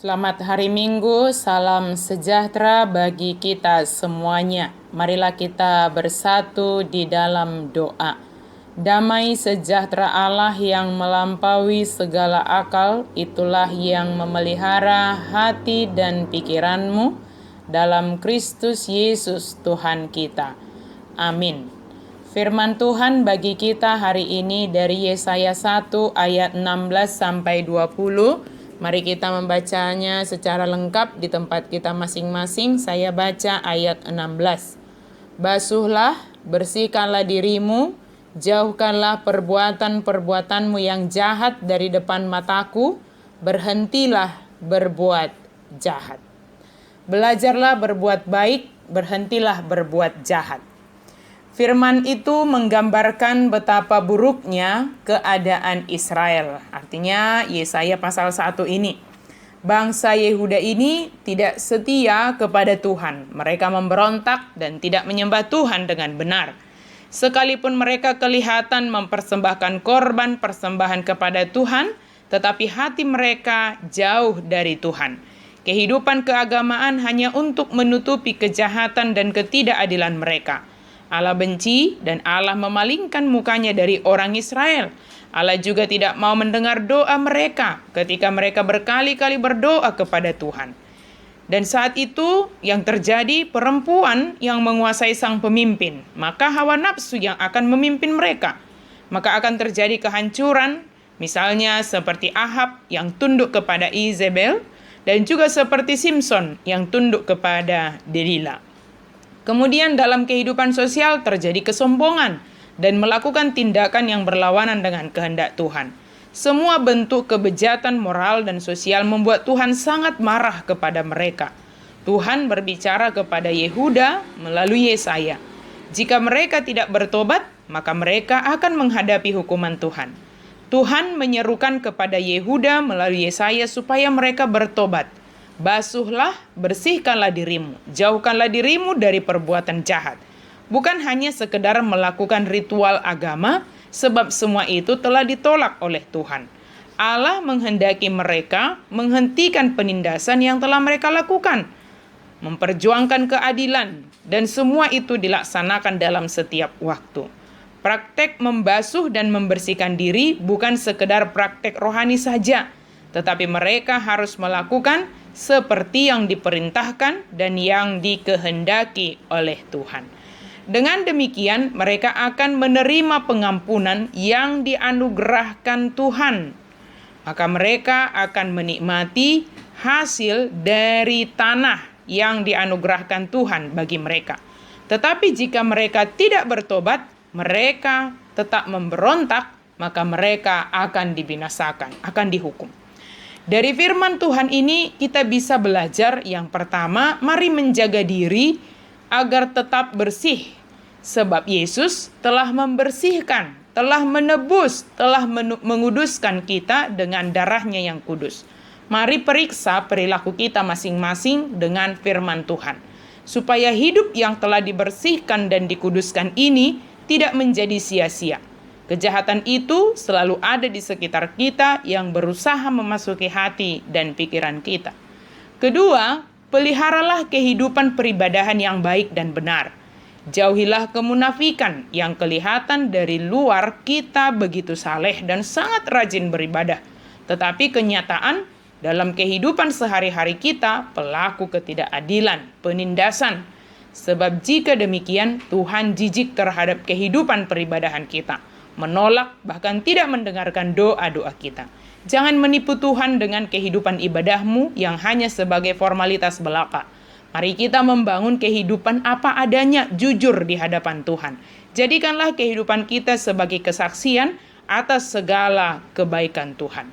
Selamat hari Minggu, salam sejahtera bagi kita semuanya. Marilah kita bersatu di dalam doa. Damai sejahtera Allah yang melampaui segala akal, itulah yang memelihara hati dan pikiranmu dalam Kristus Yesus Tuhan kita. Amin. Firman Tuhan bagi kita hari ini dari Yesaya 1 ayat 16 sampai 20. Mari kita membacanya secara lengkap di tempat kita masing-masing. Saya baca ayat 16. Basuhlah, bersihkanlah dirimu, jauhkanlah perbuatan-perbuatanmu yang jahat dari depan mataku, berhentilah berbuat jahat. Belajarlah berbuat baik, berhentilah berbuat jahat. Firman itu menggambarkan betapa buruknya keadaan Israel. Artinya Yesaya pasal 1 ini. Bangsa Yehuda ini tidak setia kepada Tuhan. Mereka memberontak dan tidak menyembah Tuhan dengan benar. Sekalipun mereka kelihatan mempersembahkan korban persembahan kepada Tuhan, tetapi hati mereka jauh dari Tuhan. Kehidupan keagamaan hanya untuk menutupi kejahatan dan ketidakadilan mereka. Allah benci dan Allah memalingkan mukanya dari orang Israel. Allah juga tidak mau mendengar doa mereka ketika mereka berkali-kali berdoa kepada Tuhan. Dan saat itu yang terjadi perempuan yang menguasai sang pemimpin, maka hawa nafsu yang akan memimpin mereka. Maka akan terjadi kehancuran, misalnya seperti Ahab yang tunduk kepada Izebel, dan juga seperti Simson yang tunduk kepada Delila. Kemudian dalam kehidupan sosial terjadi kesombongan dan melakukan tindakan yang berlawanan dengan kehendak Tuhan. Semua bentuk kebejatan moral dan sosial membuat Tuhan sangat marah kepada mereka. Tuhan berbicara kepada Yehuda melalui Yesaya. Jika mereka tidak bertobat, maka mereka akan menghadapi hukuman Tuhan. Tuhan menyerukan kepada Yehuda melalui Yesaya supaya mereka bertobat. Basuhlah, bersihkanlah dirimu, jauhkanlah dirimu dari perbuatan jahat. Bukan hanya sekedar melakukan ritual agama, sebab semua itu telah ditolak oleh Tuhan. Allah menghendaki mereka menghentikan penindasan yang telah mereka lakukan, memperjuangkan keadilan, dan semua itu dilaksanakan dalam setiap waktu. Praktek membasuh dan membersihkan diri bukan sekedar praktek rohani saja, tetapi mereka harus melakukan seperti yang diperintahkan dan yang dikehendaki oleh Tuhan. Dengan demikian, mereka akan menerima pengampunan yang dianugerahkan Tuhan. Maka mereka akan menikmati hasil dari tanah yang dianugerahkan Tuhan bagi mereka. Tetapi jika mereka tidak bertobat, mereka tetap memberontak, maka mereka akan dibinasakan, akan dihukum. Dari firman Tuhan ini kita bisa belajar yang pertama, mari menjaga diri agar tetap bersih. Sebab Yesus telah membersihkan, telah menebus, telah menguduskan kita dengan darahnya yang kudus. Mari periksa perilaku kita masing-masing dengan firman Tuhan. Supaya hidup yang telah dibersihkan dan dikuduskan ini tidak menjadi sia-sia. Kejahatan itu selalu ada di sekitar kita yang berusaha memasuki hati dan pikiran kita. Kedua, peliharalah kehidupan peribadahan yang baik dan benar. Jauhilah kemunafikan yang kelihatan dari luar kita begitu saleh dan sangat rajin beribadah. Tetapi kenyataan dalam kehidupan sehari-hari kita pelaku ketidakadilan, penindasan. Sebab jika demikian Tuhan jijik terhadap kehidupan peribadahan kita. Menolak bahkan tidak mendengarkan doa-doa kita. Jangan menipu Tuhan dengan kehidupan ibadahmu yang hanya sebagai formalitas belaka. Mari kita membangun kehidupan apa adanya, jujur di hadapan Tuhan. Jadikanlah kehidupan kita sebagai kesaksian atas segala kebaikan Tuhan.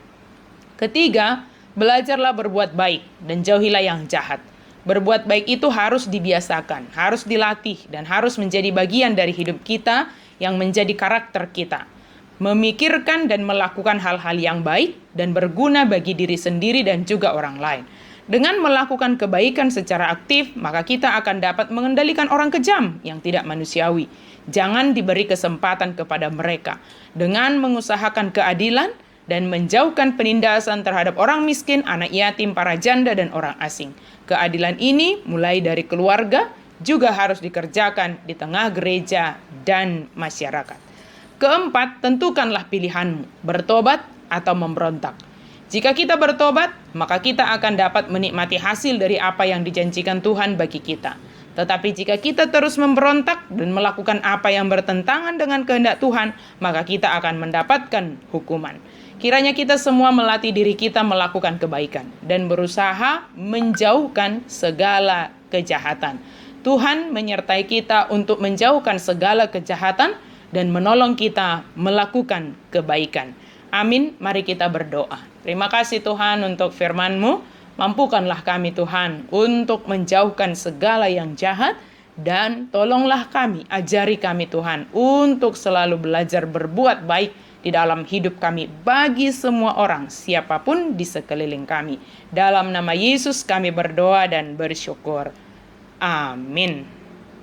Ketiga, belajarlah berbuat baik dan jauhilah yang jahat. Berbuat baik itu harus dibiasakan, harus dilatih, dan harus menjadi bagian dari hidup kita yang menjadi karakter kita. Memikirkan dan melakukan hal-hal yang baik dan berguna bagi diri sendiri dan juga orang lain. Dengan melakukan kebaikan secara aktif, maka kita akan dapat mengendalikan orang kejam yang tidak manusiawi. Jangan diberi kesempatan kepada mereka. Dengan mengusahakan keadilan dan menjauhkan penindasan terhadap orang miskin, anak yatim, para janda, dan orang asing. Keadilan ini mulai dari keluarga, juga harus dikerjakan di tengah gereja dan masyarakat. Keempat, tentukanlah pilihanmu, bertobat atau memberontak. Jika kita bertobat, maka kita akan dapat menikmati hasil dari apa yang dijanjikan Tuhan bagi kita. Tetapi jika kita terus memberontak dan melakukan apa yang bertentangan dengan kehendak Tuhan, maka kita akan mendapatkan hukuman. Kiranya kita semua melatih diri kita melakukan kebaikan dan berusaha menjauhkan segala kejahatan. Tuhan menyertai kita untuk menjauhkan segala kejahatan dan menolong kita melakukan kebaikan. Amin, mari kita berdoa. Terima kasih Tuhan untuk firman-Mu. Mampukanlah kami Tuhan untuk menjauhkan segala yang jahat, dan tolonglah kami, ajari kami Tuhan untuk selalu belajar berbuat baik di dalam hidup kami bagi semua orang, siapapun di sekeliling kami. Dalam nama Yesus kami berdoa dan bersyukur. Amin.